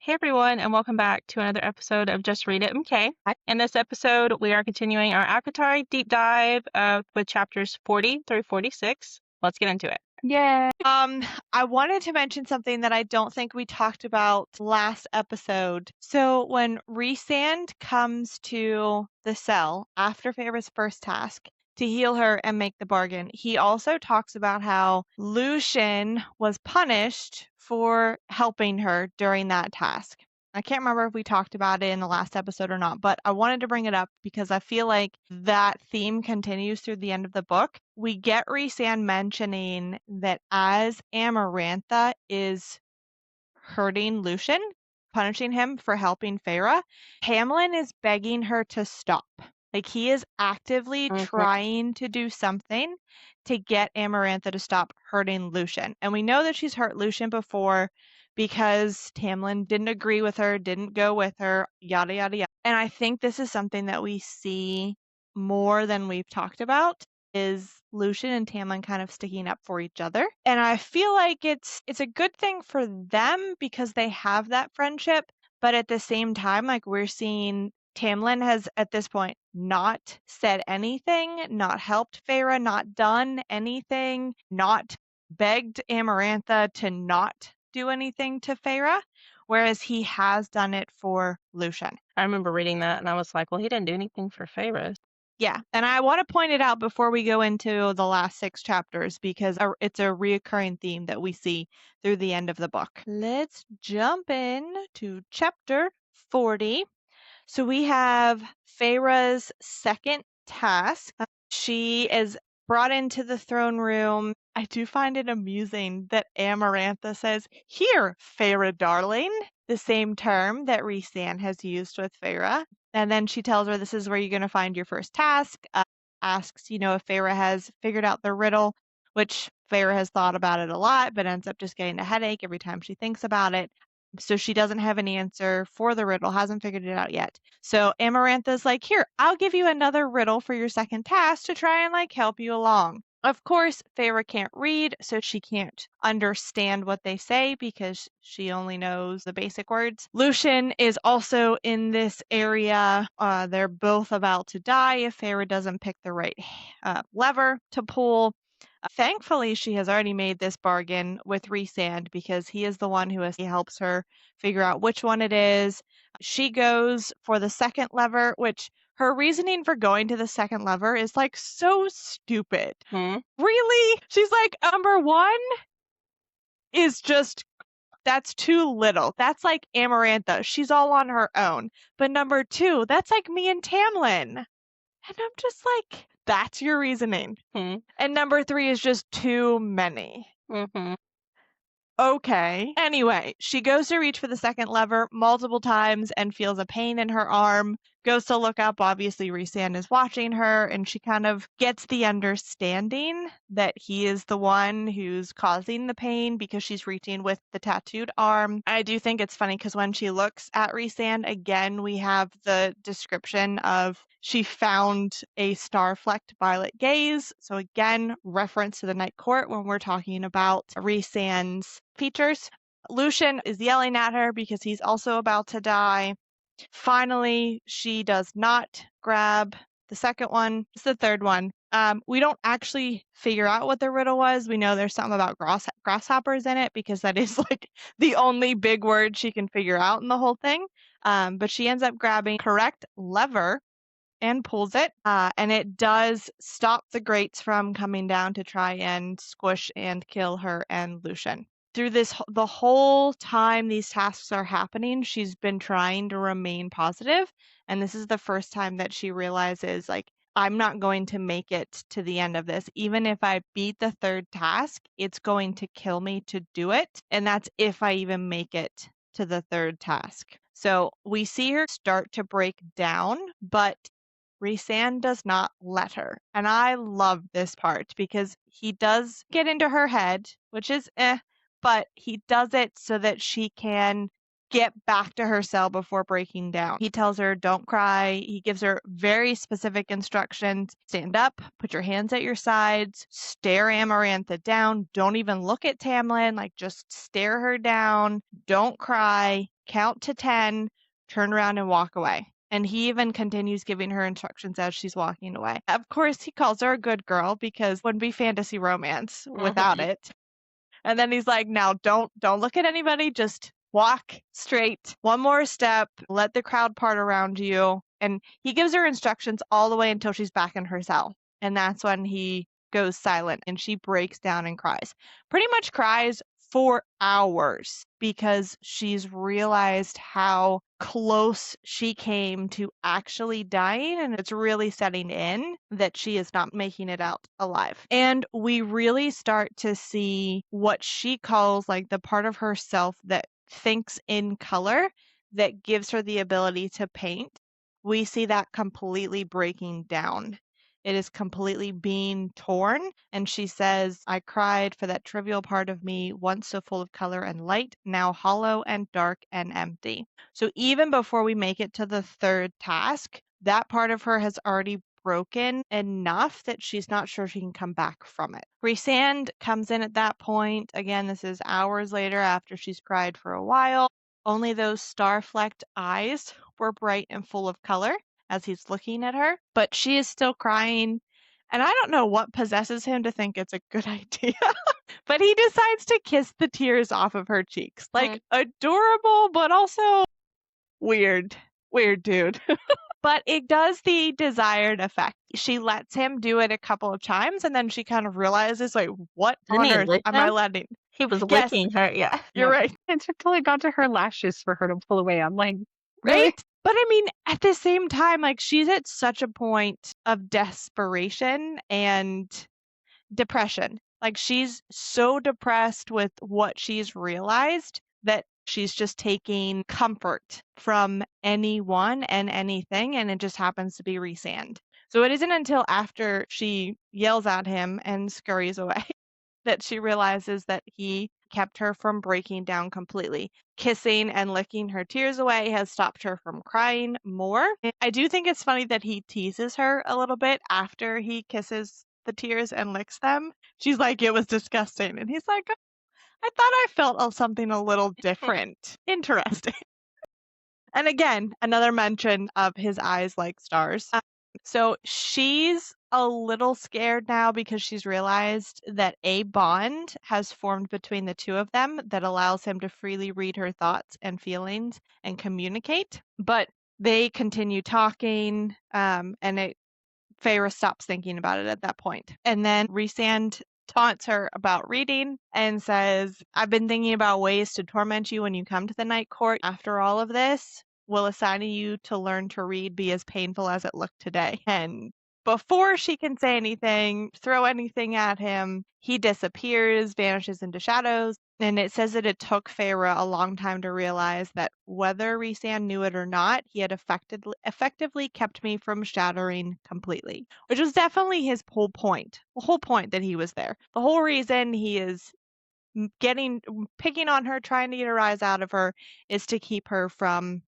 Hey everyone, and welcome back to another episode of Just Read It, MCKay. Hi. In this episode, we are continuing our ACOTAR deep dive with chapters 40 through 46. Let's get into it. Yay. I wanted to mention something that I don't think we talked about last episode. So when Rhysand comes to the cell after Feyre's first task to heal her and make the bargain, he also talks about how Lucian was punished for helping her during that task. I can't remember if we talked about it in the last episode or not, but I wanted to bring it up because I feel like that theme continues through the end of the book. We get Rhysand mentioning that as Amarantha is hurting Lucian, punishing him for helping Feyre, Hamlin is begging her to stop. Like he is actively trying to do something to get Amarantha to stop hurting Lucian. And we know that she's hurt Lucian before because Tamlin didn't agree with her, didn't go with her, yada, yada, yada. And I think this is something that we see more than we've talked about is Lucian and Tamlin kind of sticking up for each other. And I feel like it's a good thing for them because they have that friendship. But at the same time, like we're seeing Tamlin has at this point not said anything, not helped Feyre, not done anything, not begged Amarantha to not do anything to Feyre, whereas he has done it for Lucian. I remember reading that and I was like, well, he didn't do anything for Feyre. Yeah, and I want to point it out before we go into the last 6 chapters because it's a reoccurring theme that we see through the end of the book. Let's jump in to chapter 40. So we have Feyre's second task. She is brought into the throne room. I do find it amusing that Amarantha says, "Here, Feyre darling," the same term that Rhysand has used with Feyre. And then she tells her this is where you're going to find your first task. Asks, if Feyre has figured out the riddle, which Feyre has thought about it a lot, but ends up just getting a headache every time she thinks about it. So she doesn't have an answer for the riddle, hasn't figured it out yet. So Amarantha's like, here, I'll give you another riddle for your second task to try and help you along. Of course, Feyre can't read, so she can't understand what they say because she only knows the basic words. Lucian is also in this area. They're both about to die if Feyre doesn't pick the right lever to pull. Thankfully, she has already made this bargain with Rhysand because he is the one who helps her figure out which one it is. She goes for the second lever, which her reasoning for going to the second lever is so stupid. Really? She's like, number 1 is just, that's too little. That's like Amarantha. She's all on her own. But number 2, that's like me and Tamlin. And I'm just like, that's your reasoning. And number 3 is just too many. Okay. Anyway, she goes to reach for the second lever multiple times and feels a pain in her arm. Goes to look up. Obviously, Rhysand is watching her, and she kind of gets the understanding that he is the one who's causing the pain because she's reaching with the tattooed arm. I do think it's funny because when she looks at Rhysand, again, we have the description of she found a star-flecked violet gaze. So again, reference to the Night Court when we're talking about Rhysand's features. Lucian is yelling at her because he's also about to die. Finally, she does not grab the second one. It's the third one. We don't actually figure out what the riddle was. We know there's something about grasshoppers in it because that is the only big word she can figure out in the whole thing. But she ends up grabbing correct lever and pulls it, and it does stop the grates from coming down to try and squish and kill her and Lucian. Through the whole time these tasks are happening, she's been trying to remain positive, and this is the first time that she realizes, I'm not going to make it to the end of this. Even if I beat the third task, it's going to kill me to do it, and that's if I even make it to the third task. So we see her start to break down, but Rhysand does not let her. And I love this part because he does get into her head, which is but he does it so that she can get back to her cell before breaking down. He tells her, don't cry. He gives her very specific instructions. Stand up, put your hands at your sides, stare Amarantha down. Don't even look at Tamlin, just stare her down. Don't cry. count to 10, turn around and walk away. And he even continues giving her instructions as she's walking away. Of course, he calls her a good girl because wouldn't be fantasy romance without it. And then he's like, now don't look at anybody, just walk straight. One more step, let the crowd part around you. And he gives her instructions all the way until she's back in her cell. And that's when he goes silent and she breaks down and cries. Pretty much cries for hours because she's realized how close she came to actually dying, and it's really setting in that she is not making it out alive. And we really start to see what she calls like the part of herself that thinks in color that gives her the ability to paint. We see that completely breaking down. It is completely being torn. And she says, I cried for that trivial part of me, once so full of color and light, now hollow and dark and empty. So even before we make it to the third task, that part of her has already broken enough that she's not sure she can come back from it. Rhysand comes in at that point. Again, this is hours later after she's cried for a while. Only those star-flecked eyes were bright and full of color as he's looking at her, but she is still crying. And I don't know what possesses him to think it's a good idea, but he decides to kiss the tears off of her cheeks. Like, adorable, but also weird. Weird dude. But it does the desired effect. She lets him do it a couple of times, and then she kind of realizes, like, what Didn't on he earth lick am I them? letting? He was Yes, licking her, yeah. you're right. It totally got to her lashes for her to pull away. I'm like, really? Right? But I mean, at the same time, like, she's at such a point of desperation and depression. Like, she's so depressed with what she's realized that she's just taking comfort from anyone and anything, and it just happens to be Rhysand. So it isn't until after she yells at him and scurries away that she realizes that he kept her from breaking down completely. Kissing and licking her tears away has stopped her from crying more. I do think it's funny that he teases her a little bit after he kisses the tears and licks them. She's like, it was disgusting. And he's like, I thought I felt something a little different. Interesting. And again, another mention of his eyes like stars. So she's a little scared now because she's realized that a bond has formed between the two of them that allows him to freely read her thoughts and feelings and communicate. But they continue talking, and Feyre stops thinking about it at that point. And then Rhysand taunts her about reading and says, I've been thinking about ways to torment you when you come to the Night Court. After all of this, will assigning you to learn to read be as painful as it looked today? And before she can say anything, throw anything at him, he disappears, vanishes into shadows. And it says that it took Feyre a long time to realize that whether Rhysand knew it or not, he had effectively kept me from shattering completely, which was definitely his whole point. The whole point that he was there. The whole reason he is picking on her, trying to get a rise out of her, is to keep her from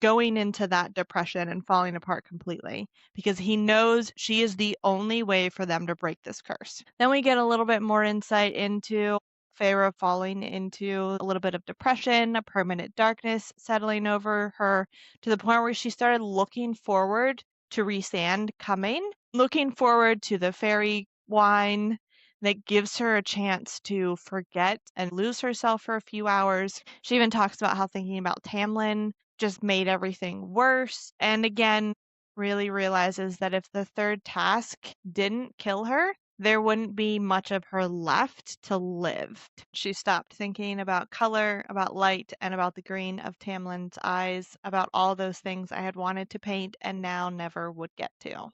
going into that depression and falling apart completely, because he knows she is the only way for them to break this curse. Then we get a little bit more insight into Feyre falling into a little bit of depression, a permanent darkness settling over her, to the point where she started looking forward to Rhysand coming, looking forward to the fairy wine that gives her a chance to forget and lose herself for a few hours. She even talks about how thinking about Tamlin just made everything worse. And again, really realizes that if the third task didn't kill her, there wouldn't be much of her left to live. She stopped thinking about color, about light, and about the green of Tamlin's eyes, about all those things I had wanted to paint and now never would get to.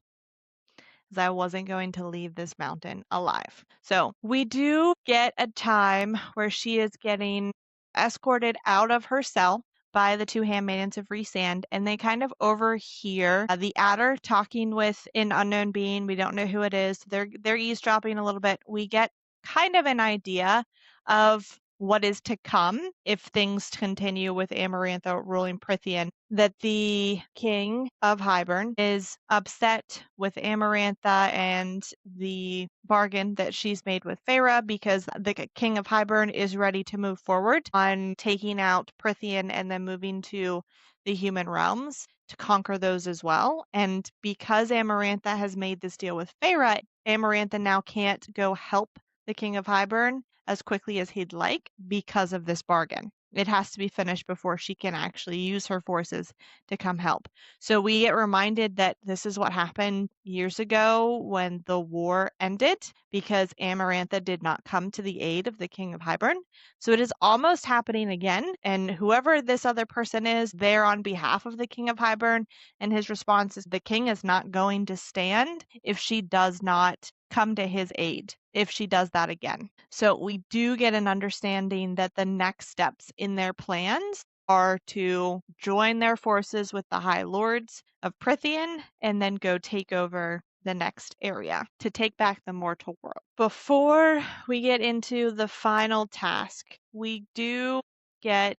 As I wasn't going to leave this mountain alive. So we do get a time where she is getting escorted out of her cell by the two handmaidens of Rhysand, and they kind of overhear the Adder talking with an unknown being. We don't know who it is. They're eavesdropping a little bit. We get kind of an idea of what is to come if things continue with Amarantha ruling Prythian, that the king of Hybern is upset with Amarantha and the bargain that she's made with Feyre, because the king of Hybern is ready to move forward on taking out Prythian and then moving to the human realms to conquer those as well. And because Amarantha has made this deal with Feyre, Amarantha now can't go help the king of Hybern as quickly as he'd like because of this bargain. It has to be finished before she can actually use her forces to come help. So we get reminded that this is what happened years ago when the war ended because Amarantha did not come to the aid of the king of Hybern. So it is almost happening again. And whoever this other person is, they're on behalf of the king of Hybern. And his response is the king is not going to stand if she does not come to his aid if she does that again. So we do get an understanding that the next steps in their plans are to join their forces with the High Lords of Prythian and then go take over the next area to take back the mortal world. Before we get into the final task, we do get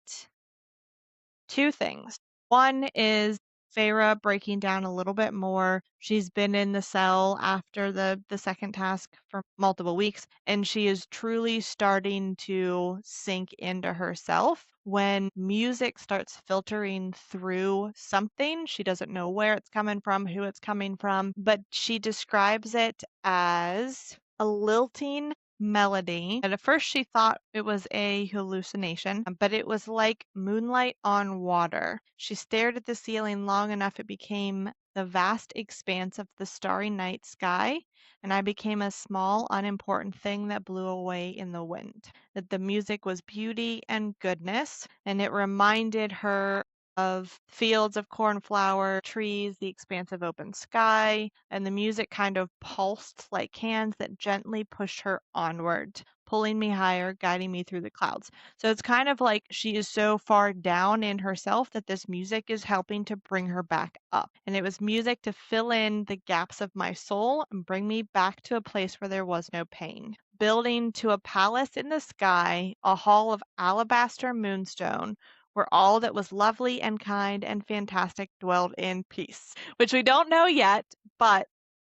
two things. One is Feyre breaking down a little bit more. She's been in the cell after the second task for multiple weeks, and she is truly starting to sink into herself. When music starts filtering through something, she doesn't know where it's coming from, who it's coming from, but she describes it as a lilting melody. And at first she thought it was a hallucination, but it was like moonlight on water. She stared at the ceiling long enough it became the vast expanse of the starry night sky, and I became a small, unimportant thing that blew away in the wind. That the music was beauty and goodness, and it reminded her of fields of cornflower, trees, the expanse of open sky, and the music kind of pulsed like hands that gently pushed her onward, pulling me higher, guiding me through the clouds. So it's kind of like she is so far down in herself that this music is helping to bring her back up. And it was music to fill in the gaps of my soul and bring me back to a place where there was no pain. Building to a palace in the sky, a hall of alabaster moonstone, where all that was lovely and kind and fantastic dwelled in peace, which we don't know yet, but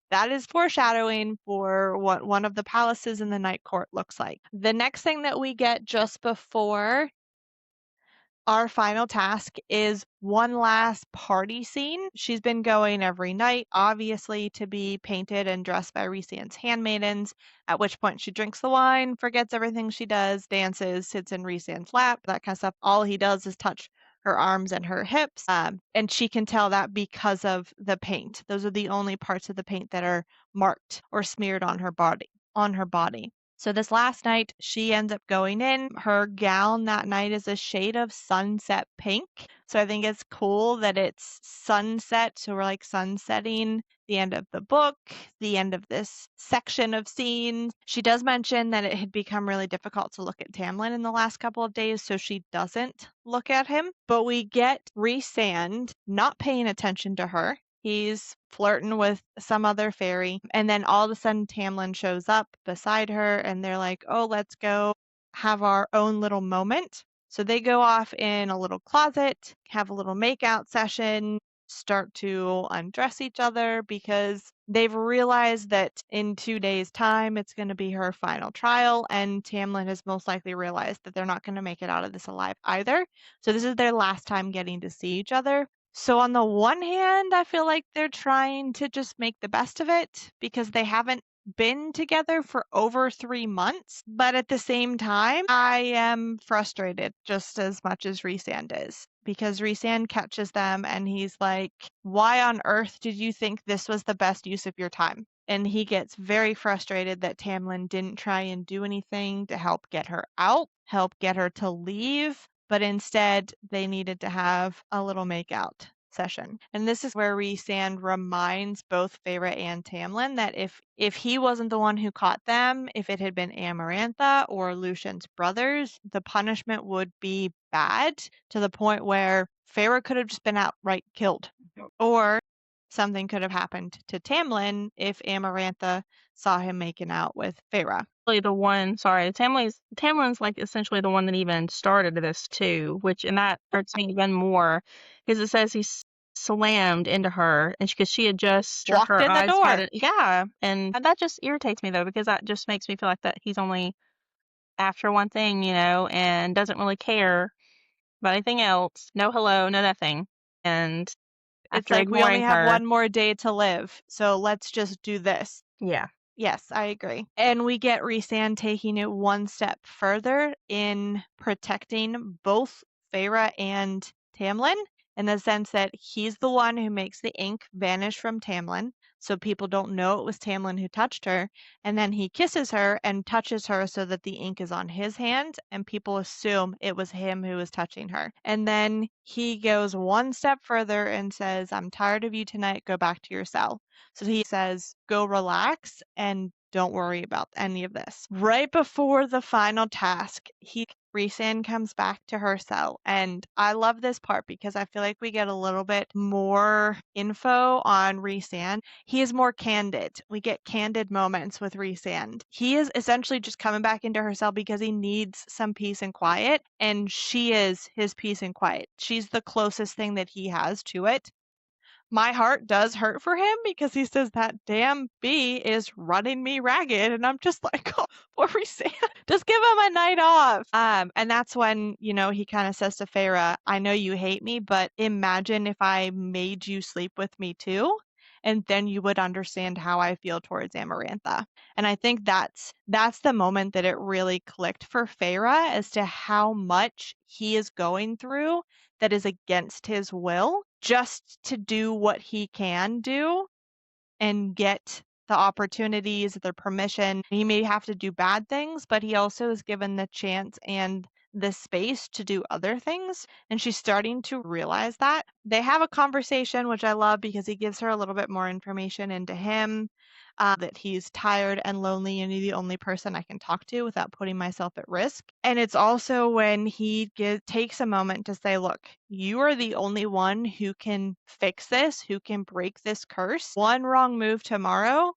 that is foreshadowing for what one of the palaces in the night court looks like. The next thing that we get just before our final task is one last party scene. She's been going every night, obviously, to be painted and dressed by Rhysand's handmaidens, at which point she drinks the wine, forgets everything she does, dances, sits in Rhysand's lap, that kind of stuff. All he does is touch her arms and her hips, and she can tell that because of the paint. Those are the only parts of the paint that are marked or smeared on her body. So this last night, she ends up going in. Her gown that night is a shade of sunset pink. So I think it's cool that it's sunset. So we're like sunsetting the end of the book, the end of this section of scenes. She does mention that it had become really difficult to look at Tamlin in the last couple of days, so she doesn't look at him. But we get Rhysand not paying attention to her. He's flirting with some other fairy. And then all of a sudden, Tamlin shows up beside her and they're like, oh, let's go have our own little moment. So they go off in a little closet, have a little makeout session, start to undress each other because they've realized that in 2 days' time, it's going to be her final trial. And Tamlin has most likely realized that they're not going to make it out of this alive either. So this is their last time getting to see each other. So on the one hand, I feel like they're trying to just make the best of it because they haven't been together for over 3 months. But at the same time, I am frustrated just as much as Rhysand is because Rhysand catches them and he's like, why on earth did you think this was the best use of your time? And he gets very frustrated that Tamlin didn't try and do anything to help get her out, help get her to leave, but instead they needed to have a little makeout session. And this is where Rhysand reminds both Feyre and Tamlin that if he wasn't the one who caught them, if it had been Amarantha or Lucian's brothers, the punishment would be bad to the point where Feyre could have just been outright killed. Or something could have happened to Tamlin if Amarantha saw him making out with Feyre. Tamlin's like essentially the one that even started this too, and that hurts me even more because it says he slammed into her and because she had just Walked her in the eyes door. yeah, and that just irritates me though because that just makes me feel like that he's only after one thing, and doesn't really care about anything else. No hello, no nothing. And It's after like we only ignoring have her, one more day to live, so let's just do this. yeah. Yes, I agree. And we get Rhysand taking it one step further in protecting both Feyre and Tamlin, in the sense that he's the one who makes the ink vanish from Tamlin, so people don't know it was Tamlin who touched her. And then he kisses her and touches her so that the ink is on his hand, and people assume it was him who was touching her. And then he goes one step further and says, "I'm tired of you tonight, go back to your cell." So he says, "Go relax and don't worry about any of this." Right before the final task, Rhysand comes back to her cell. And I love this part because I feel like we get a little bit more info on Rhysand. He is more candid. We get candid moments with Rhysand. He is essentially just coming back into her cell because he needs some peace and quiet. And she is his peace and quiet. She's the closest thing that he has to it. My heart does hurt for him because he says that damn bee is running me ragged, and I'm just like, oh, poor Rhysand. Just give him a night off. And that's when, he kind of says to Feyre, "I know you hate me, but imagine if I made you sleep with me too, and then you would understand how I feel towards Amarantha." And I think that's the moment that it really clicked for Feyre as to how much he is going through that is against his will, just to do what he can do and get the opportunities, the permission. He may have to do bad things, but he also is given the chance and the space to do other things. And she's starting to realize that. They have a conversation, which I love because he gives her a little bit more information into him. That he's tired and lonely and he's the only person I can talk to without putting myself at risk. And it's also when he takes a moment to say, "Look, you are the only one who can fix this, who can break this curse. One wrong move tomorrow,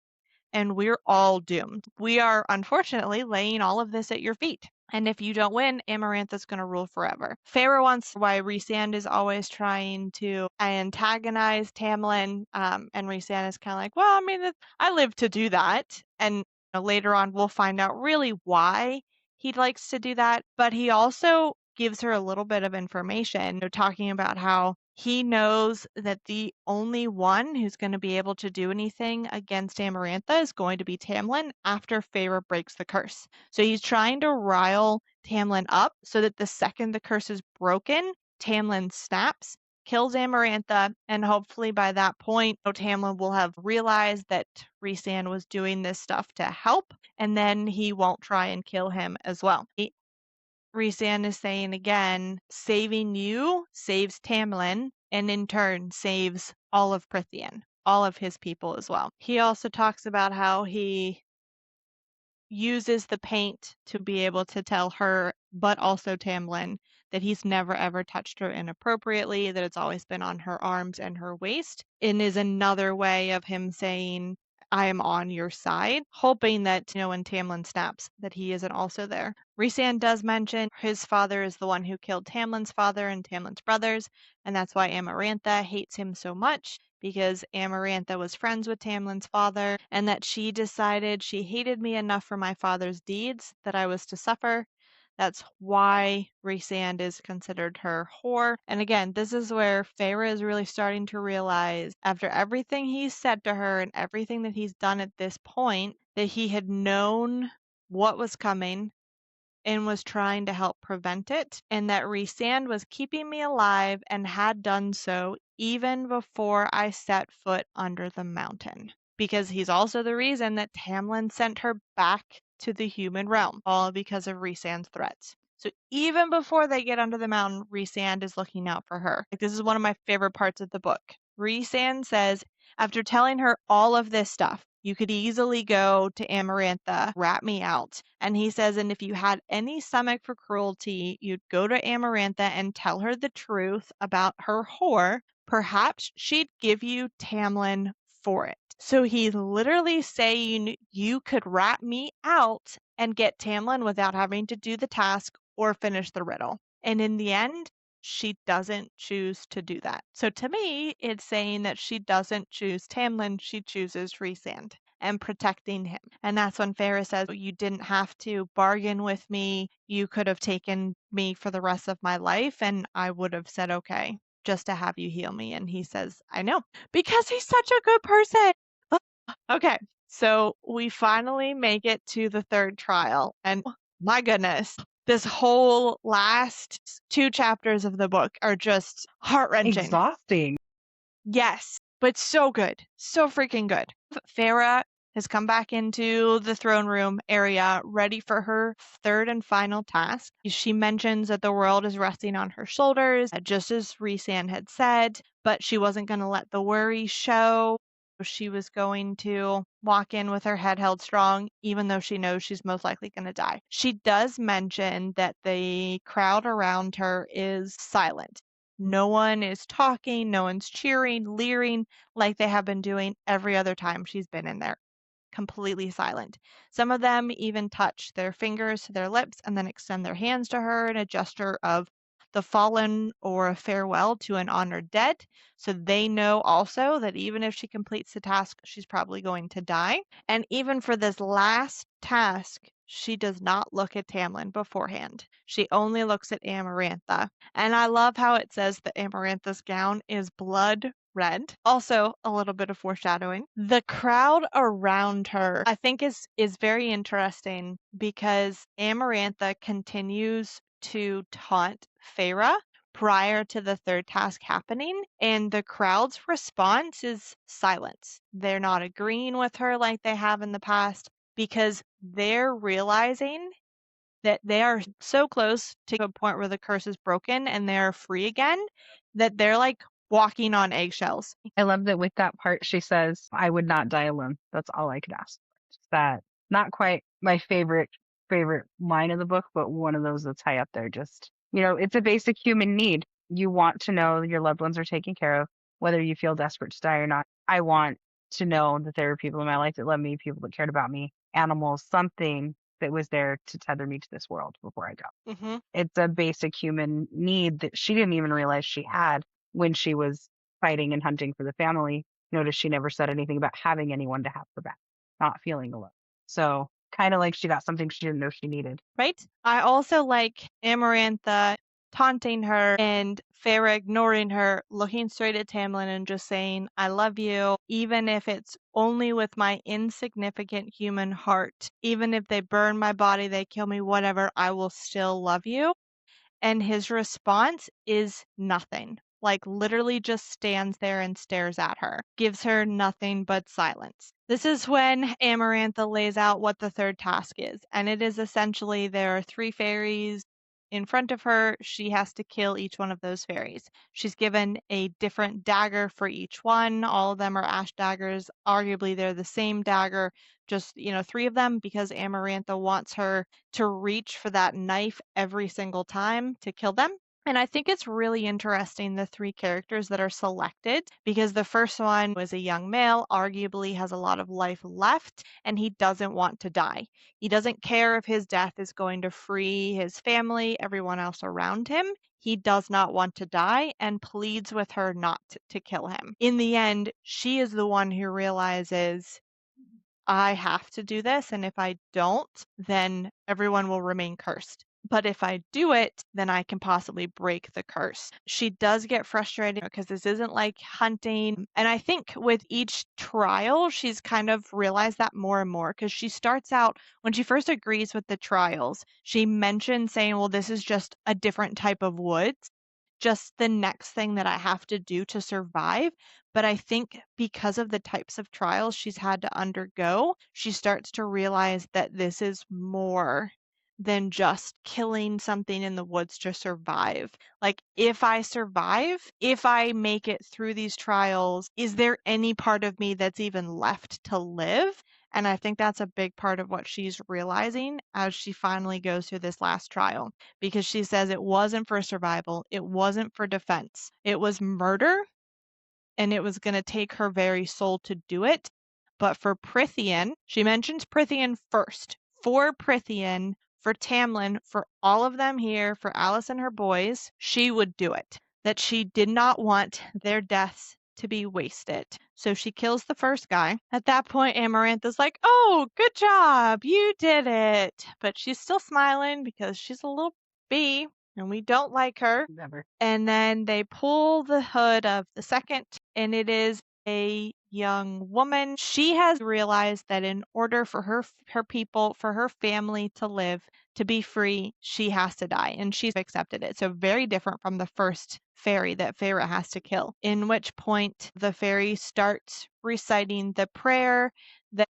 and we're all doomed. We are unfortunately laying all of this at your feet. And if you don't win, Amarantha's going to rule forever." Feyre wants why Rhysand is always trying to antagonize Tamlin, and Rhysand is kind of like, "Well, I mean, I live to do that." And later on, we'll find out really why he likes to do that. But he also gives her a little bit of information, talking about how he knows that the only one who's going to be able to do anything against Amarantha is going to be Tamlin after Feyre breaks the curse. So he's trying to rile Tamlin up so that the second the curse is broken, Tamlin snaps, kills Amarantha, and hopefully by that point, Tamlin will have realized that Rhysand was doing this stuff to help, and then he won't try and kill him as well. Rhysand is saying again, saving you saves Tamlin, and in turn saves all of Prythian, all of his people as well. He also talks about how he uses the paint to be able to tell her, but also Tamlin, that he's never ever touched her inappropriately, that it's always been on her arms and her waist, and is another way of him saying, "I am on your side," hoping that, when Tamlin snaps, that he isn't also there. Rhysand does mention his father is the one who killed Tamlin's father and Tamlin's brothers, and that's why Amarantha hates him so much, because Amarantha was friends with Tamlin's father, and that she decided she hated me enough for my father's deeds that I was to suffer. That's why Rhysand is considered her whore. And again, this is where Feyre is really starting to realize, after everything he's said to her and everything that he's done at this point, that he had known what was coming and was trying to help prevent it, and that Rhysand was keeping me alive and had done so even before I set foot under the mountain. Because he's also the reason that Tamlin sent her back to the human realm, all because of Rhysand's threats. So even before they get under the mountain, Rhysand is looking out for her. This is one of my favorite parts of the book. Rhysand says, after telling her all of this stuff, "You could easily go to Amarantha, rat me out." And he says, "And if you had any stomach for cruelty, you'd go to Amarantha and tell her the truth about her whore, perhaps she'd give you Tamlin for it. So he's literally saying you could rat me out and get Tamlin without having to do the task or finish the riddle. And in the end, she doesn't choose to do that. So to me, it's saying that she doesn't choose Tamlin, she chooses Rhysand and protecting him. And that's when Feyre says, you didn't have to bargain with me. You could have taken me for the rest of my life, and I would have said, okay, just to have you heal me. And he says, I know, because he's such a good person. Okay, so we finally make it to the third trial. And my goodness, this whole last 2 chapters of the book are just heart-wrenching. Exhausting. Yes, but so good. So freaking good. Feyre has come back into the throne room area, ready for her third and final task. She mentions that the world is resting on her shoulders, just as Rhysand had said, but she wasn't going to let the worry show. She was going to walk in with her head held strong, even though she knows she's most likely going to die. She does mention that the crowd around her is silent. No one is talking, no one's cheering, leering like they have been doing every other time she's been in there. Completely silent. Some of them even touch their fingers to their lips and then extend their hands to her in a gesture of the fallen or a farewell to an honored dead. So they know also that even if she completes the task, she's probably going to die. And even for this last task, she does not look at Tamlin beforehand. She only looks at Amarantha. And I love how it says that Amarantha's gown is blood red. Also, a little bit of foreshadowing. The crowd around her, I think, is very interesting because Amarantha continues to taunt Feyre prior to the third task happening, and the crowd's response is silence. They're not agreeing with her like they have in the past because they're realizing that they are so close to a point where the curse is broken and they're free again that they're like walking on eggshells. I love that with that part, she says, I would not die alone. That's all I could ask for. Just that, not quite my favorite line of the book, but one of those that's high up there. Just, it's a basic human need. You want to know your loved ones are taken care of, whether you feel desperate to die or not. I want to know that there were people in my life that loved me, people that cared about me, animals, something that was there to tether me to this world before I go. Mm-hmm. It's a basic human need that she didn't even realize she had when she was fighting and hunting for the family. Notice she never said anything about having anyone to have her back, not feeling alone. So kind of like she got something she didn't know she needed. Right? I also like Amarantha taunting her and Feyre ignoring her, looking straight at Tamlin and just saying, I love you, even if it's only with my insignificant human heart. Even if they burn my body, they kill me, whatever, I will still love you. And his response is nothing. Like literally just stands there and stares at her, gives her nothing but silence. This is when Amarantha lays out what the third task is, and it is essentially there are 3 fairies in front of her. She has to kill each one of those fairies. She's given a different dagger for each one. All of them are ash daggers. Arguably, they're the same dagger, just, 3 of them because Amarantha wants her to reach for that knife every single time to kill them. And I think it's really interesting the 3 characters that are selected because the first one was a young male, arguably has a lot of life left, and he doesn't want to die. He doesn't care if his death is going to free his family, everyone else around him. He does not want to die and pleads with her not to kill him. In the end, she is the one who realizes I have to do this, and if I don't, then everyone will remain cursed. But if I do it, then I can possibly break the curse. She does get frustrated because this isn't like hunting. And I think with each trial, she's kind of realized that more and more because she starts out, when she first agrees with the trials, she mentions saying, well, this is just a different type of woods, just the next thing that I have to do to survive. But I think because of the types of trials she's had to undergo, she starts to realize that this is more than just killing something in the woods to survive. Like, if I survive, if I make it through these trials, is there any part of me that's even left to live? And I think that's a big part of what she's realizing as she finally goes through this last trial, because she says it wasn't for survival, it wasn't for defense, it was murder. and it was going to take her very soul to do it. But for Prythian, she mentions Prythian first. For Prythian, for Tamlin, for all of them here, for Alice and her boys, she would do it. That she did not want their deaths to be wasted. So she kills the first guy. At that point, Amarantha's like, oh, good job, you did it. But she's still smiling because she's a little bee and we don't like her. Never. And then they pull the hood of the second, and it is a young woman. She has realized that in order for her people, for her family to live, to be free, she has to die, and she's accepted it. So very different from the first fairy that Feyre has to kill, in which point the fairy starts reciting the prayer that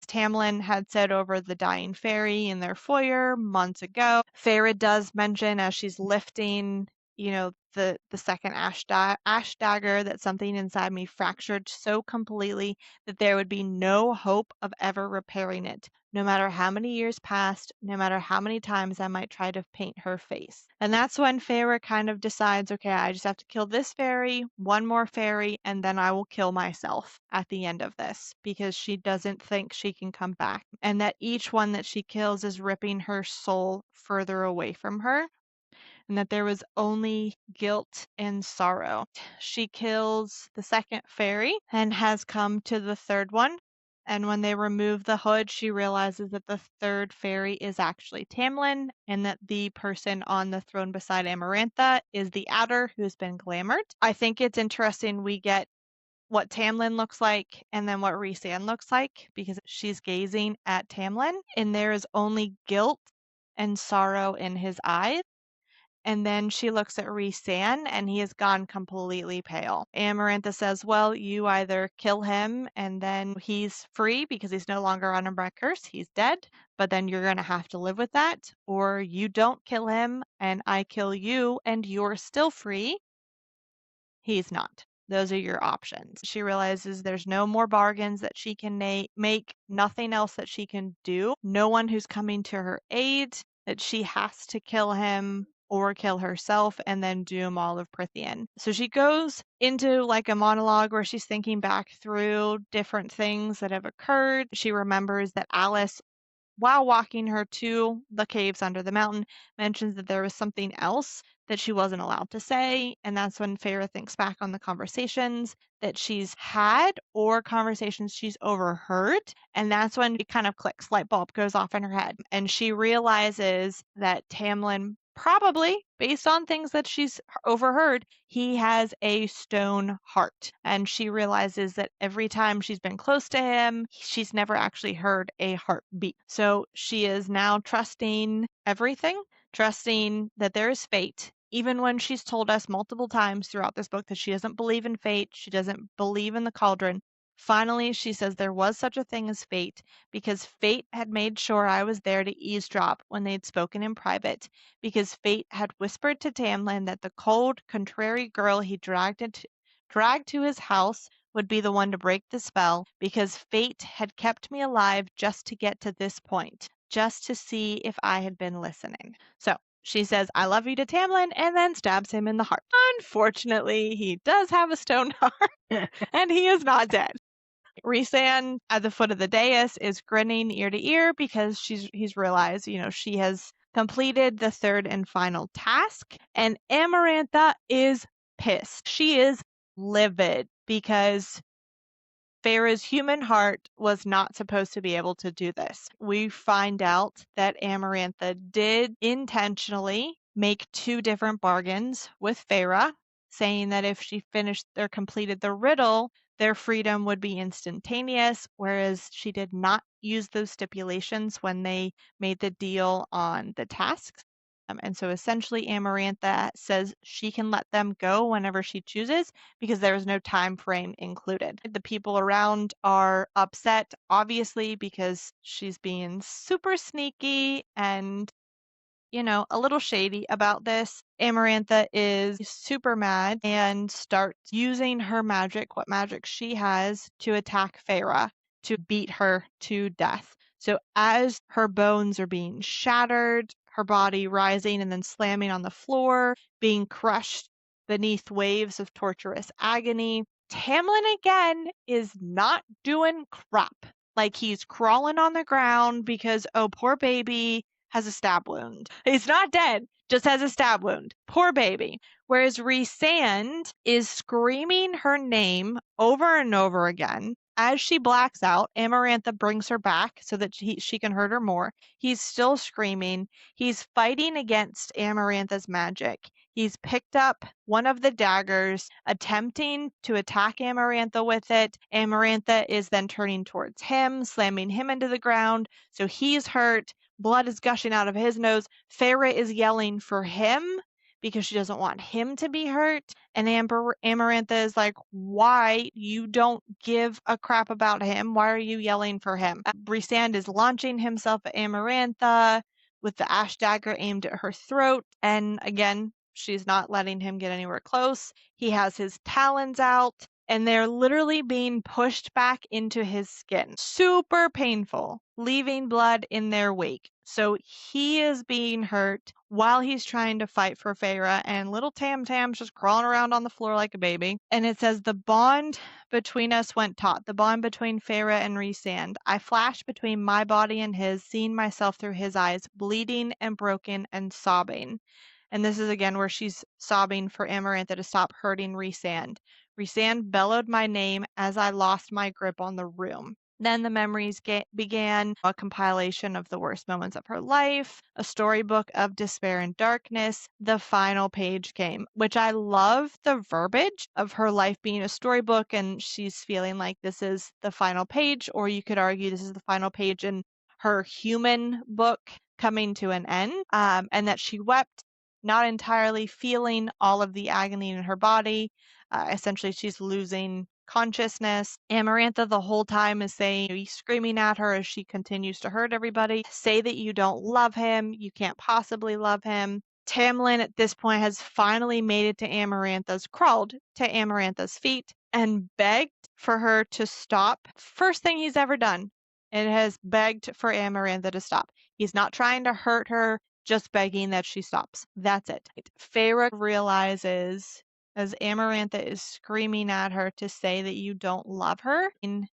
Tamlin had said over the dying fairy in their foyer months ago. Feyre does mention as she's lifting, the second ash dagger, that something inside me fractured so completely that there would be no hope of ever repairing it, no matter how many years passed, no matter how many times I might try to paint her face. And that's when Feyre kind of decides, okay, I just have to kill this fairy, one more fairy, and then I will kill myself at the end of this, because she doesn't think she can come back. And that each one that she kills is ripping her soul further away from her, and that there was only guilt and sorrow. She kills the second fairy and has come to the third one. And when they remove the hood, she realizes that the third fairy is actually Tamlin, and that the person on the throne beside Amarantha is the adder who's been glamored. I think it's interesting we get what Tamlin looks like and then what Rhysand looks like, because she's gazing at Tamlin and there is only guilt and sorrow in his eyes. And then she looks at Rhysand and he has gone completely pale. Amarantha says, well, you either kill him and then he's free because he's no longer on a curse, he's dead, but then you're going to have to live with that, or you don't kill him and I kill you and you're still free. He's not. Those are your options. She realizes there's no more bargains that she can make, nothing else that she can do, no one who's coming to her aid, that she has to kill him or kill herself and then doom all of Prythian. So she goes into like a monologue where she's thinking back through different things that have occurred. She remembers that Alice, while walking her to the caves under the mountain, mentions that there was something else that she wasn't allowed to say. And that's when Feyre thinks back on the conversations that she's had or conversations she's overheard. And that's when it kind of clicks, light bulb goes off in her head. And she realizes that Tamlin, probably based on things that she's overheard, he has a stone heart. And she realizes that every time she's been close to him, she's never actually heard a heartbeat. So she is now trusting everything, trusting that there is fate. Even when she's told us multiple times throughout this book that she doesn't believe in fate, she doesn't believe in the cauldron. Finally, she says there was such a thing as fate, because fate had made sure I was there to eavesdrop when they'd spoken in private, because fate had whispered to Tamlin that the cold, contrary girl he dragged to his house would be the one to break the spell, because fate had kept me alive just to get to this point, just to see if I had been listening. So she says, I love you to Tamlin, and then stabs him in the heart. Unfortunately, he does have a stone heart, and he is not dead. Rhysand at the foot of the dais is grinning ear to ear because he's realized, she has completed the third and final task. And Amarantha is pissed. She is livid because Feyre's human heart was not supposed to be able to do this. We find out that Amarantha did intentionally make two different bargains with Feyre, saying that if she finished or completed the riddle, their freedom would be instantaneous, whereas she did not use those stipulations when they made the deal on the tasks. And so essentially Amarantha says she can let them go whenever she chooses because there is no time frame included. The people around are upset, obviously, because she's being super sneaky and a little shady about this. Amarantha is super mad and starts using her magic, what magic she has, to attack Feyre, to beat her to death. So as her bones are being shattered, her body rising and then slamming on the floor, being crushed beneath waves of torturous agony, Tamlin again is not doing crap. Like he's crawling on the ground because, oh, poor baby has a stab wound. He's not dead, just has a stab wound. Poor baby. Whereas Rhysand is screaming her name over and over again. As she blacks out, Amarantha brings her back so that she can hurt her more. He's still screaming. He's fighting against Amarantha's magic. He's picked up one of the daggers, attempting to attack Amarantha with it. Amarantha is then turning towards him, slamming him into the ground. So he's hurt. Blood is gushing out of his nose. Feyre is yelling for him because she doesn't want him to be hurt. And Amarantha is like, why? You don't give a crap about him. Why are you yelling for him? Rhysand is launching himself at Amarantha with the ash dagger aimed at her throat. And again, she's not letting him get anywhere close. He has his talons out, and they're literally being pushed back into his skin. Super painful, leaving blood in their wake. So he is being hurt while he's trying to fight for Feyre, and little Tam Tam's just crawling around on the floor like a baby. And it says, the bond between us went taut, the bond between Feyre and Rhysand. I flashed between my body and his, seeing myself through his eyes, bleeding and broken and sobbing. And this is again where she's sobbing for Amarantha to stop hurting Rhysand. Rhysand bellowed my name as I lost my grip on the room. Then the memories began, a compilation of the worst moments of her life, a storybook of despair and darkness. The final page came, which I love the verbiage of her life being a storybook, and she's feeling like this is the final page, or you could argue this is the final page in her human book coming to an end, and that she wept, not entirely feeling all of the agony in her body. Essentially, she's losing consciousness. Amarantha the whole time is saying, screaming at her as she continues to hurt everybody. Say that you don't love him. You can't possibly love him. Tamlin at this point has finally made it to crawled to Amarantha's feet and begged for her to stop. First thing he's ever done. And has begged for Amarantha to stop. He's not trying to hurt her, just begging that she stops. That's it. Feyre realizes as Amarantha is screaming at her to say that you don't love her. And,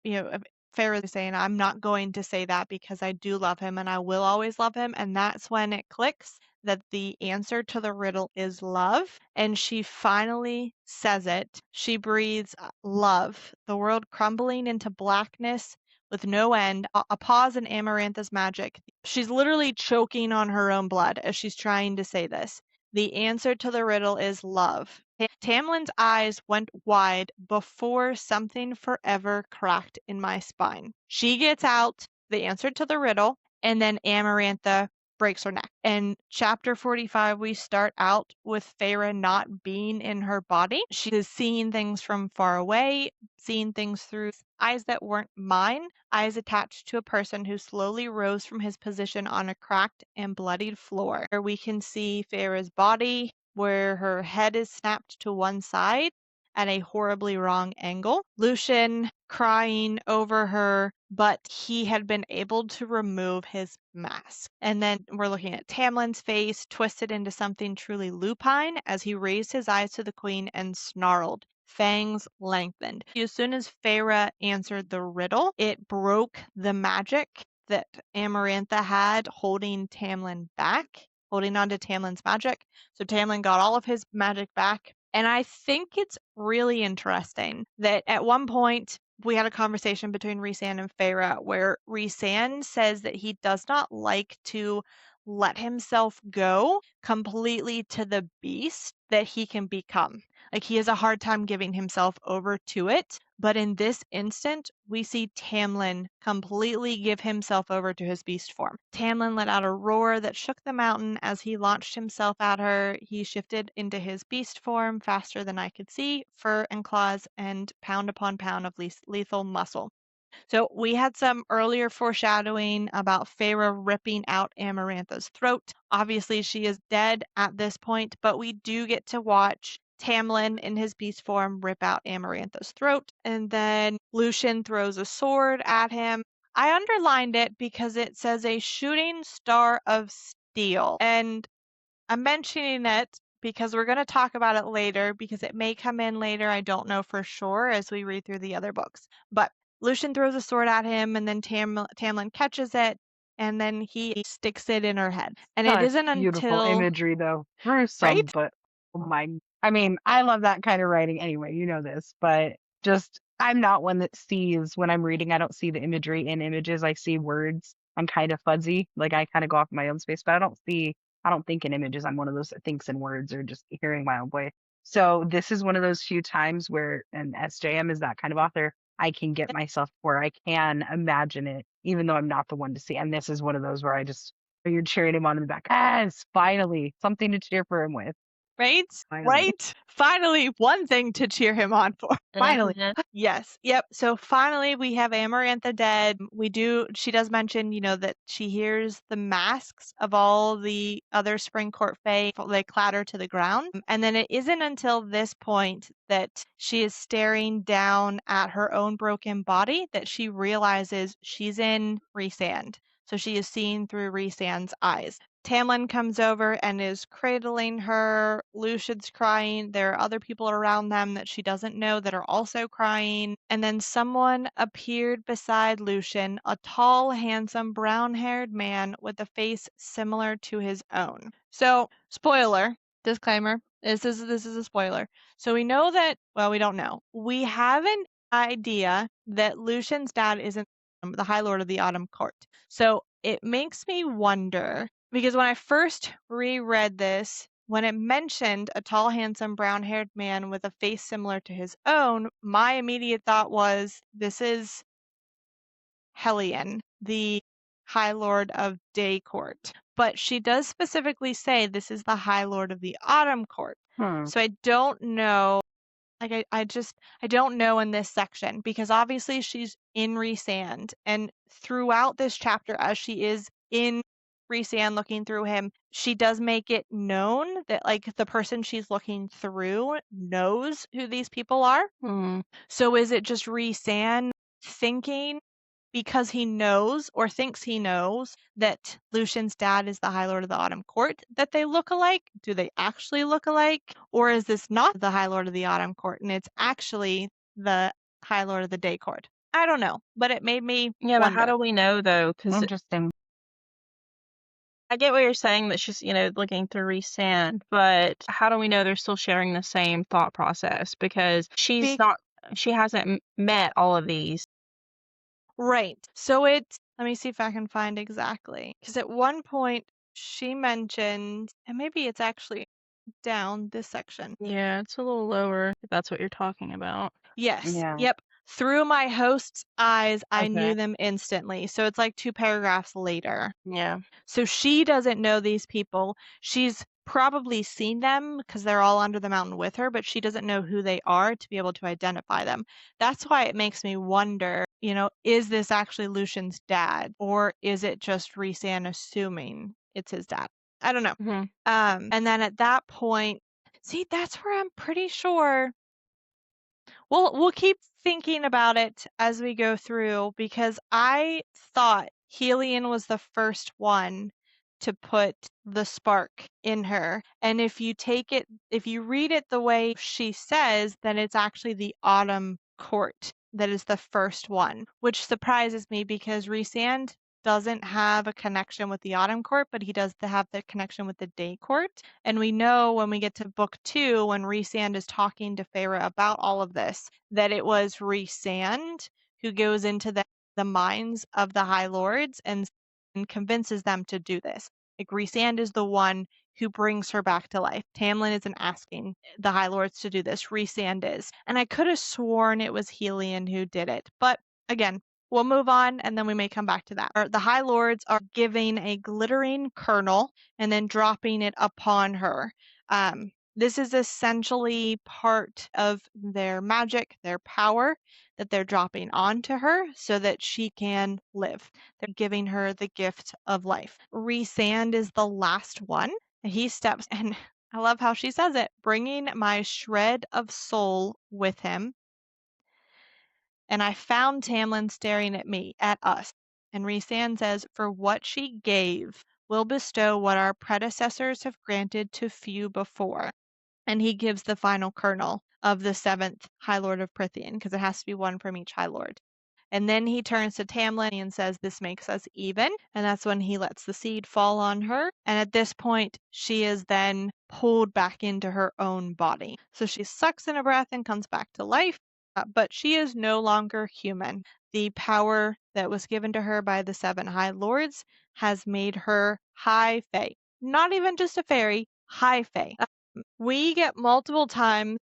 Feyre is saying, I'm not going to say that because I do love him and I will always love him. And that's when it clicks that the answer to the riddle is love. And she finally says it. She breathes love, the world crumbling into blackness with no end, a pause in Amarantha's magic. She's literally choking on her own blood as she's trying to say this. The answer to the riddle is love. Tamlin's eyes went wide before something forever cracked in my spine. She gets out the answer to the riddle, and then Amarantha breaks her neck. In chapter 45, we start out with Feyre not being in her body. She is seeing things from far away, seeing things through eyes that weren't mine, eyes attached to a person who slowly rose from his position on a cracked and bloodied floor. Where we can see Feyre's body, where her head is snapped to one side at a horribly wrong angle. Lucien crying over her, but he had been able to remove his mask. And then we're looking at Tamlin's face twisted into something truly lupine as he raised his eyes to the queen and snarled. Fangs lengthened. As soon as Feyre answered the riddle, it broke the magic that Amarantha had holding Tamlin back, holding on to Tamlin's magic. So Tamlin got all of his magic back. And I think it's really interesting that at one point we had a conversation between Rhysand and Feyre where Rhysand says that he does not like to let himself go completely to the beast that he can become. Like he has a hard time giving himself over to it. But in this instant, we see Tamlin completely give himself over to his beast form. Tamlin let out a roar that shook the mountain as he launched himself at her. He shifted into his beast form faster than I could see, fur and claws and pound upon pound of lethal muscle. So we had some earlier foreshadowing about Feyre ripping out Amarantha's throat. Obviously, she is dead at this point, but we do get to watch Tamlin in his beast form rip out Amarantha's throat, and then Lucien throws a sword at him. I underlined it because it says a shooting star of steel, and I'm mentioning it because we're going to talk about it later because it may come in later. I don't know for sure as we read through the other books. But Lucian throws a sword at him, and then Tamlin catches it, and then he sticks it in her head. And it Such isn't beautiful until, imagery, though. right? Gruesome, but oh my. I mean, I love that kind of writing anyway. You know this, but just I'm not one that sees when I'm reading. I don't see the imagery in images. I see words. I'm kind of fuzzy. Like I kind of go off my own space, but I don't see. I don't think in images. I'm one of those that thinks in words or just hearing my own voice. So this is one of those few times where, and SJM is that kind of author. I can get myself where I can imagine it, even though I'm not the one to see. And this is one of those where I just you're cheering him on in the back. Yes, finally, something to cheer for him with. Right? Finally. Right? Finally, one thing to cheer him on for. Finally. Mhm. Yes. Yep. So finally we have Amarantha dead. She does mention, that she hears the masks of all the other Spring Court Fae, they clatter to the ground. And then it isn't until this point that she is staring down at her own broken body that she realizes she's in Rhysand. So she is seeing through Rhysand's eyes. Tamlin comes over and is cradling her. Lucian's crying. There are other people around them that she doesn't know that are also crying. And then someone appeared beside Lucian, a tall, handsome, brown-haired man with a face similar to his own. So, spoiler, disclaimer, this is a spoiler. So we know that, well, we don't know. We have an idea that Lucian's dad isn't the High Lord of the Autumn Court. So it makes me wonder because when I first reread this, when it mentioned a tall, handsome, brown-haired man with a face similar to his own, my immediate thought was, this is Hellion, the High Lord of Day Court. But she does specifically say this is the High Lord of the Autumn Court. Hmm. So I don't know. Like I don't know in this section because obviously she's in Rhysand, and throughout this chapter as she is in Rhysand looking through him, she does make it known that like the person she's looking through knows who these people are. Mm. So is it just Rhysand thinking because he knows or thinks he knows that Lucian's dad is the High Lord of the Autumn Court that they look alike? Do they actually look alike? Or is this not the High Lord of the Autumn Court and it's actually the High Lord of the Day Court? I don't know, but it made me Yeah, but how wonder. do we know though? Because Interesting. I get what you're saying that she's, looking through Rhysand, but how do we know they're still sharing the same thought process? Because Be- she hasn't met all of these. right. So it's, let me see if I can find exactly. Because at one point she mentioned, and maybe it's actually down this section. Yeah, it's a little lower if that's what you're talking about. Yes. Yeah. Yep. Through my host's eyes, I knew Okay. them instantly. So it's like 2 paragraphs later. Yeah. So she doesn't know these people. She's probably seen them because they're all under the mountain with her, but she doesn't know who they are to be able to identify them. That's why it makes me wonder, is this actually Lucian's dad or is it just Rhysand assuming it's his dad? I don't know. Hmm. And then at that point, see, that's where I'm pretty sure we'll keep thinking about it as we go through because I thought Helion was the first one to put the spark in her. And if you read it the way she says, then it's actually the Autumn Court that is the first one, which surprises me because Rhysand doesn't have a connection with the Autumn Court, but he does have the connection with the Day Court. And we know when we get to book 2, when Rhysand is talking to Feyre about all of this, that it was Rhysand who goes into the minds of the High Lords and convinces them to do this. Like Rhysand is the one who brings her back to life. Tamlin isn't asking the High Lords to do this. Rhysand is. And I could have sworn it was Helion who did it. But again, we'll move on and then we may come back to that. The High Lords are giving a glittering kernel and then dropping it upon her. This is essentially part of their magic, their power that they're dropping onto her so that she can live. They're giving her the gift of life. Rhysand is the last one. He steps, and I love how she says it, bringing my shred of soul with him. And I found Tamlin staring at us. And Rhysand says, for what she gave will bestow what our predecessors have granted to few before. And he gives the final kernel of the 7th High Lord of Prythian, because it has to be one from each High Lord. And then he turns to Tamlin and says, "This makes us even." And that's when he lets the seed fall on her. And at this point, she is then pulled back into her own body. So she sucks in a breath and comes back to life, but she is no longer human. The power that was given to her by the 7 High Lords has made her High Fae. Not even just a fairy, High Fae. We get multiple times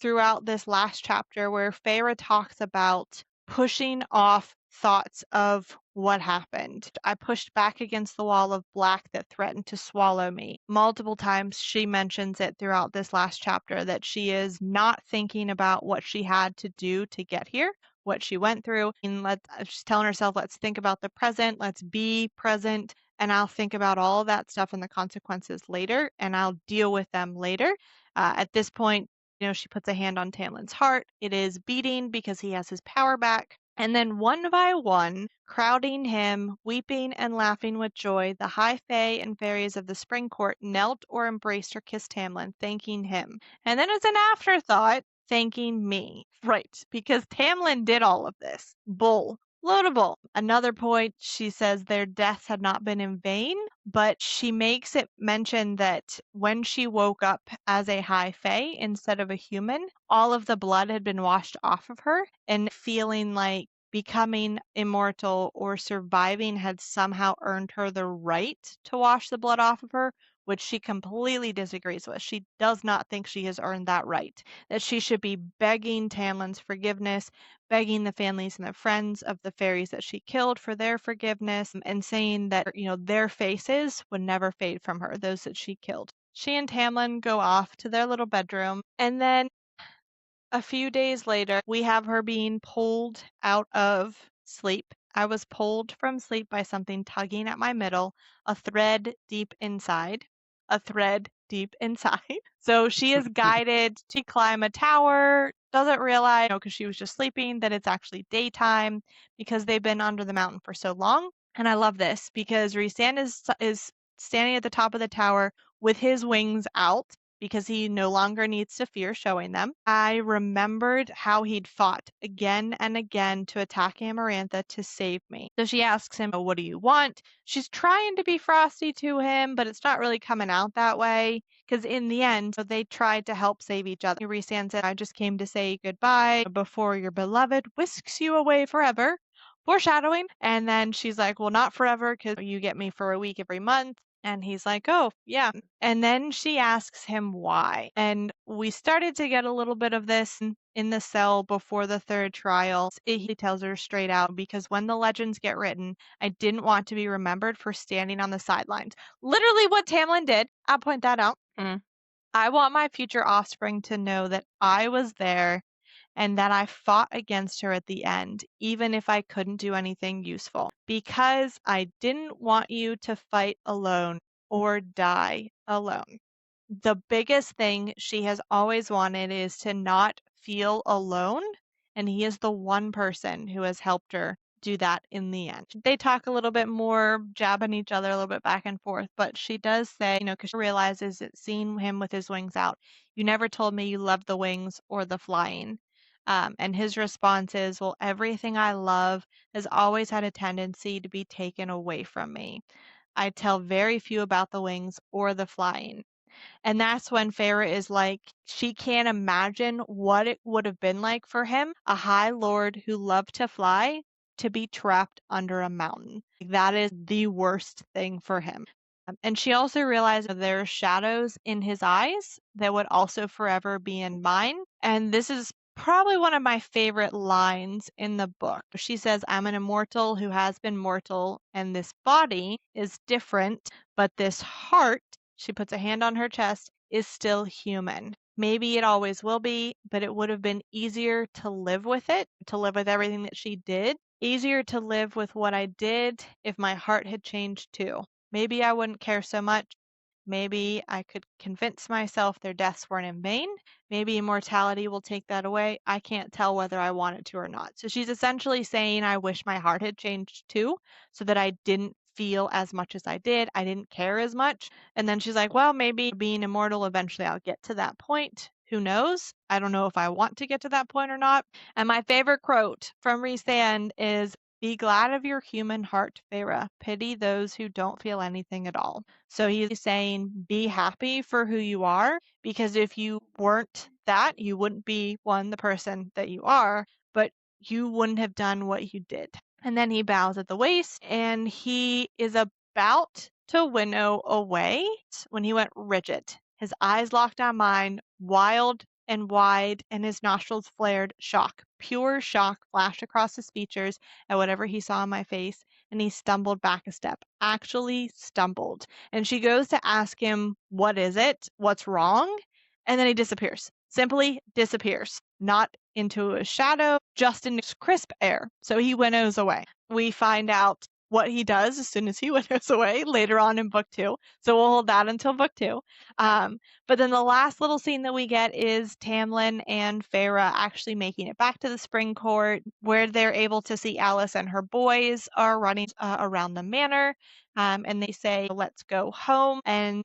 throughout this last chapter where Feyre talks about pushing off thoughts of what happened. I pushed back against the wall of black that threatened to swallow me. Multiple times she mentions it throughout this last chapter that she is not thinking about what she had to do to get here, what she went through. And she's telling herself, let's think about the present, let's be present, and I'll think about all of that stuff and the consequences later, and I'll deal with them later. At this point, she puts a hand on Tamlin's heart. It is beating because he has his power back. And then one by one, crowding him, weeping and laughing with joy, the High Fae and fairies of the Spring Court knelt or embraced or kissed Tamlin, thanking him. And then as an afterthought, thanking me. Right, because Tamlin did all of this. Bull. Loadable. Another point, she says their deaths had not been in vain, but she makes it mention that when she woke up as a High Fae instead of a human, all of the blood had been washed off of her, and feeling like becoming immortal or surviving had somehow earned her the right to wash the blood off of her, which she completely disagrees with. She does not think she has earned that right, that she should be begging Tamlin's forgiveness, begging the families and the friends of the fairies that she killed for their forgiveness, and saying that, their faces would never fade from her, those that she killed. She and Tamlin go off to their little bedroom, and then a few days later, we have her being pulled out of sleep. I was pulled from sleep by something tugging at my middle, a thread deep inside. A thread deep inside. So she is guided to climb a tower, doesn't realize, because she was just sleeping, that it's actually daytime because they've been under the mountain for so long. And I love this because Rhysand is standing at the top of the tower with his wings out, because he no longer needs to fear showing them. I remembered how he'd fought again and again to attack Amarantha to save me. So she asks him, "What do you want?" She's trying to be frosty to him, but it's not really coming out that way, because in the end, they tried to help save each other. Rhysand said, "I just came to say goodbye before your beloved whisks you away forever." Foreshadowing. And then she's like, "Well, not forever, because you get me for a week every month." And he's like, "Oh, yeah." And then she asks him why. And we started to get a little bit of this in the cell before the 3rd trial. He tells her straight out, because when the legends get written, I didn't want to be remembered for standing on the sidelines. Literally what Tamlin did. I'll point that out. I want my future offspring to know that I was there and that I fought against her at the end, even if I couldn't do anything useful, because I didn't want you to fight alone or die alone. The biggest thing she has always wanted is to not feel alone, and he is the one person who has helped her do that in the end. They talk a little bit more, jabbing each other a little bit back and forth, but she does say, because she realizes that seeing him with his wings out, "You never told me you loved the wings or the flying." And his response is, "Well, everything I love has always had a tendency to be taken away from me. I tell very few about the wings or the flying." And that's when Feyre is like, she can't imagine what it would have been like for him, a High Lord who loved to fly, to be trapped under a mountain. That is the worst thing for him. And she also realized that there are shadows in his eyes that would also forever be in mine. And this is probably one of my favorite lines in the book. She says, "I'm an immortal who has been mortal, and this body is different, but this heart," she puts a hand on her chest, "is still human. Maybe it always will be, but it would have been easier to live with it, to live with everything that she did. Easier to live with what I did if my heart had changed too. Maybe I wouldn't care so much. Maybe I could convince myself their deaths weren't in vain. Maybe immortality will take that away. I can't tell whether I want it to or not." So she's essentially saying, I wish my heart had changed too, so that I didn't feel as much as I did. I didn't care as much. And then she's like, well, maybe being immortal, eventually I'll get to that point. Who knows? I don't know if I want to get to that point or not. And my favorite quote from Rhysand is, be glad of your human heart, Feyre. Pity those who don't feel anything at all. So he's saying, be happy for who you are, because if you weren't that, you wouldn't be the person that you are, but you wouldn't have done what you did. And then he bows at the waist, and he is about to winnow away when he went rigid. His eyes locked on mine, wild and wide, and his nostrils flared. Shock, pure shock, flashed across his features at whatever he saw on my face, and he stumbled back a step. Actually stumbled. And she goes to ask him, what is it? What's wrong? And then he disappears. Simply disappears. Not into a shadow, just in crisp air. So he winnows away. We find out what he does as soon as he winnows away later on in book 2. So we'll hold that until book 2. But then the last little scene that we get is Tamlin and Feyre actually making it back to the Spring Court, where they're able to see Alice and her boys are running around the manor. And they say, let's go home. And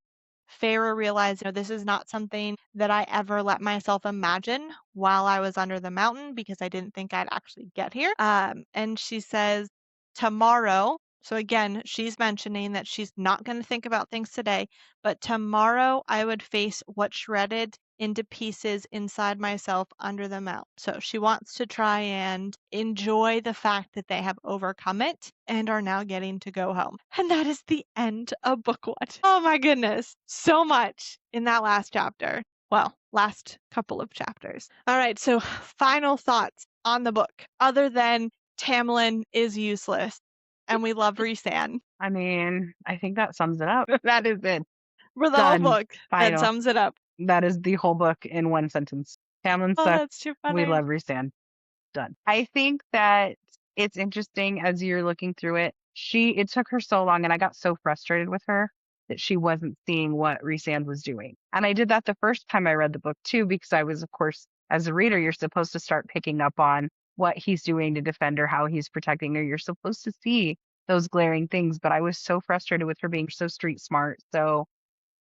Feyre realized, this is not something that I ever let myself imagine while I was under the mountain, because I didn't think I'd actually get here. And she says, tomorrow, so again, she's mentioning that she's not going to think about things today, but tomorrow I would face what shredded into pieces inside myself under the mountain. So she wants to try and enjoy the fact that they have overcome it and are now getting to go home. And that is the end of book 1. Oh my goodness, so much in that last chapter. Well, last couple of chapters. All right, so final thoughts on the book, other than Tamlin is useless and we love Rhysand. I mean, I think that sums it up. That is it. For the Done. whole book, Final. that sums it up. That is the whole book in one sentence. Tamlin Oh, sucks. that's too funny. We love Rhysand. Done. I think that it's interesting as you're looking through it. It took her so long, and I got so frustrated with her that she wasn't seeing what Rhysand was doing. And I did that the first time I read the book too, because I was, of course, as a reader, you're supposed to start picking up on what he's doing to defend her, how he's protecting her. You're supposed to see those glaring things, but I was so frustrated with her being so street smart, so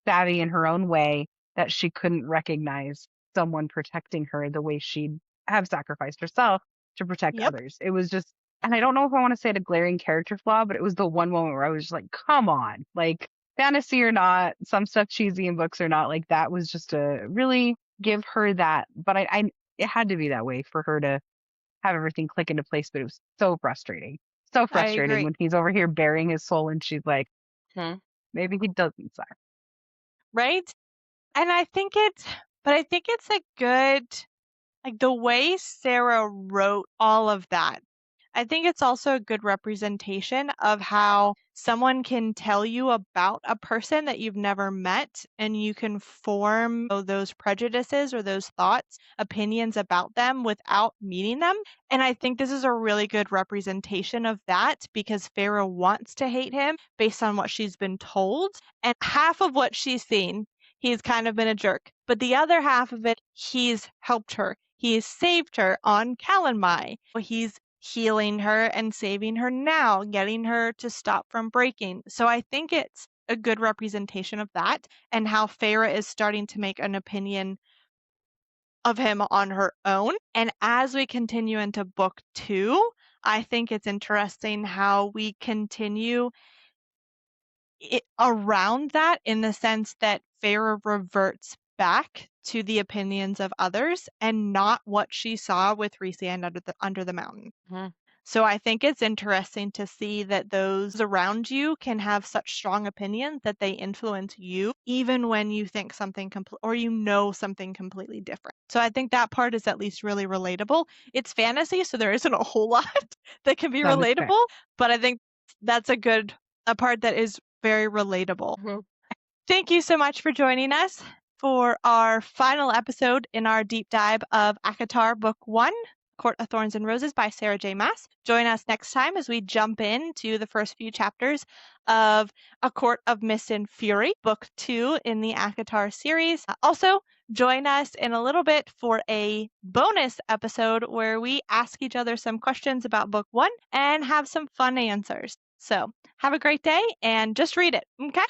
savvy in her own way, that she couldn't recognize someone protecting her the way she'd have sacrificed herself to protect others. It was just, and I don't know if I want to say it a glaring character flaw, but it was the one moment where I was just like, come on, like, fantasy or not, some stuff cheesy in books or not, like, that was just to really give her that. But it had to be that way for her to have everything click into place. But it was so frustrating. So frustrating when he's over here bearing his soul and she's like, maybe he doesn't, sire. Right? And I think it's a good, like, the way Sarah wrote all of that. I think it's also a good representation of how someone can tell you about a person that you've never met, and you can form those prejudices or those thoughts, opinions about them without meeting them. And I think this is a really good representation of that, because Feyre wants to hate him based on what she's been told. And half of what she's seen, he's kind of been a jerk. But the other half of it, he's helped her. He's saved her on Calanmai. He's healing her and saving her now, getting her to stop from breaking. So I think it's a good representation of that, and how Feyre is starting to make an opinion of him on her own. And as we continue into book 2, I think it's interesting how we continue around that, in the sense that Feyre reverts back to the opinions of others and not what she saw with Rhysand under the mountain. So I think it's interesting to see that those around you can have such strong opinions that they influence you, even when you think something or something completely different. So I think that part is at least really relatable. It's fantasy, so there isn't a whole lot that can be relatable, but I think that's a part that is very relatable. Thank you so much for joining us for our final episode in our deep dive of ACOTAR Book 1, Court of Thorns and Roses by Sarah J. Maas. Join us next time as we jump into the first few chapters of A Court of Mist and Fury, Book 2 in the ACOTAR series. Also, join us in a little bit for a bonus episode where we ask each other some questions about Book 1 and have some fun answers. So have a great day and just read it. Okay.